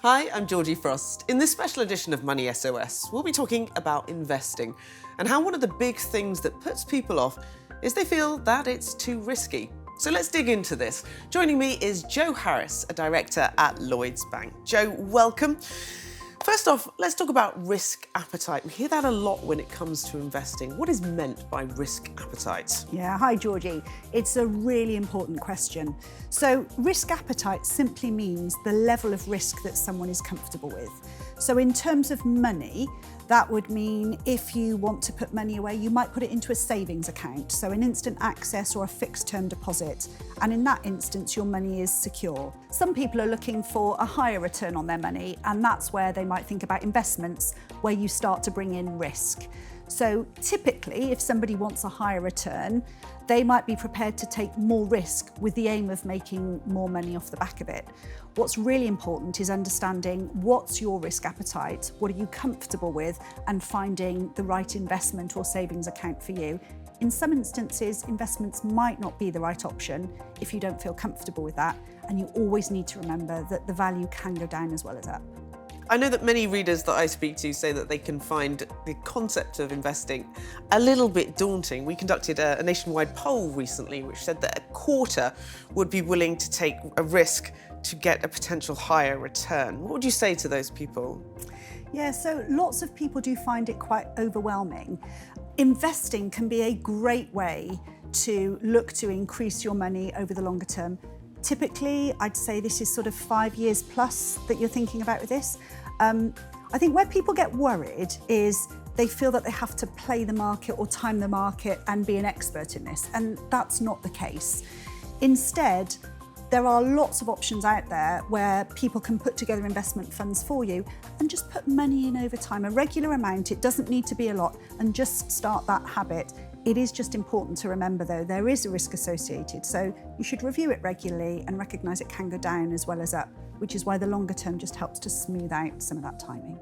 Hi, I'm Jodie Frost. In this special edition of Money SOS, we'll be talking about investing and how one of the big things that puts people off is they feel that it's too risky. So let's dig into this. Joining me is Jo Harris, a director at Lloyds Bank. Jo, welcome. First off, let's talk about risk appetite. We hear that a lot when it comes to investing. What is meant by risk appetite? Yeah, hi Georgie. It's a really important question. So risk appetite simply means the level of risk that someone is comfortable with. So in terms of money, that would mean if you want to put money away, you might put it into a savings account, so an instant access or a fixed term deposit. And in that instance, your money is secure. Some people are looking for a higher return on their money, and that's where they might think about investments, where you start to bring in risk. So typically, if somebody wants a higher return, they might be prepared to take more risk with the aim of making more money off the back of it. What's really important is understanding what's your risk appetite, what are you comfortable with, and finding the right investment or savings account for you. In some instances, investments might not be the right option if you don't feel comfortable with that, and you always need to remember that the value can go down as well as up. I know that many readers that I speak to say that they can find the concept of investing a little bit daunting. We conducted a nationwide poll recently which said that a quarter would be willing to take a risk to get a potential higher return. What would you say to those people? Yeah, so lots of people do find it quite overwhelming. Investing can be a great way to look to increase your money over the longer term. Typically, I'd say this is sort of 5 years plus that you're thinking about with this. I think where people get worried is they feel that they have to play the market or time the market and be an expert in this, and that's not the case. Instead, there are lots of options out there where people can put together investment funds for you and just put money in over time, a regular amount. It doesn't need to be a lot, and just start that habit. It is just important to remember, though, there is a risk associated, so you should review it regularly and recognise it can go down as well as up, which is why the longer term just helps to smooth out some of that timing.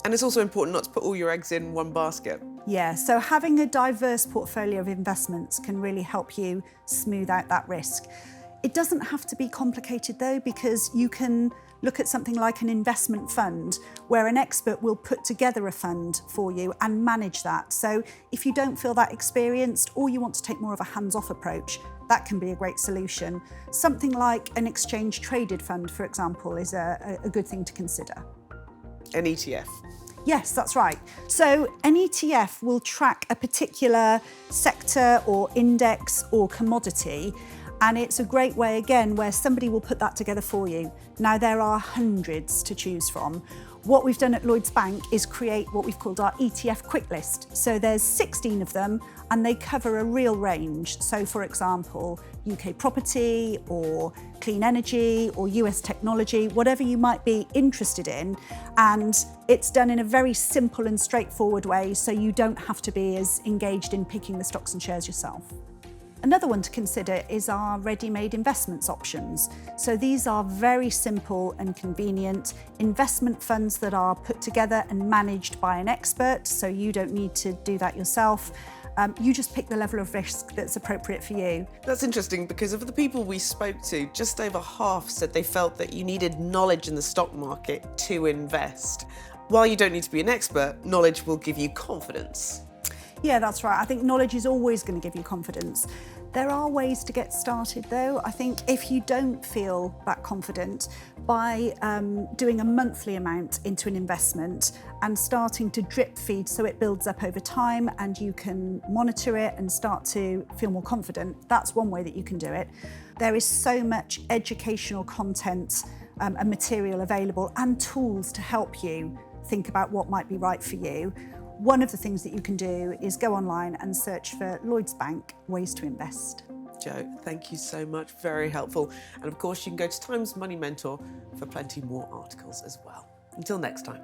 And it's also important not to put all your eggs in one basket. Yeah, so having a diverse portfolio of investments can really help you smooth out that risk. It doesn't have to be complicated though, because you can look at something like an investment fund where an expert will put together a fund for you and manage that. So if you don't feel that experienced or you want to take more of a hands-off approach, that can be a great solution. Something like an exchange traded fund, for example, is a good thing to consider. An ETF. Yes, that's right. So an ETF will track a particular sector or index or commodity, and it's a great way, again, where somebody will put that together for you. Now, there are hundreds to choose from. What we've done at Lloyds Bank is create what we've called our ETF quick list. So there's 16 of them, and they cover a real range. So for example, UK property or clean energy or US technology, whatever you might be interested in. And it's done in a very simple and straightforward way, so you don't have to be as engaged in picking the stocks and shares yourself. Another one to consider is our ready-made investments options. So these are very simple and convenient investment funds that are put together and managed by an expert, so you don't need to do that yourself. You just pick the level of risk that's appropriate for you. That's interesting, because of the people we spoke to, just over half said they felt that you needed knowledge in the stock market to invest. While you don't need to be an expert, knowledge will give you confidence. Yeah, that's right. I think knowledge is always going to give you confidence. There are ways to get started though. I think if you don't feel that confident, by doing a monthly amount into an investment and starting to drip feed so it builds up over time and you can monitor it and start to feel more confident, that's one way that you can do it. There is so much educational content and material available and tools to help you think about what might be right for you. One of the things that you can do is go online and search for Lloyds Bank ways to invest. Jo, thank you so much, very helpful. And of course, you can go to Times Money Mentor for plenty more articles as well. Until next time.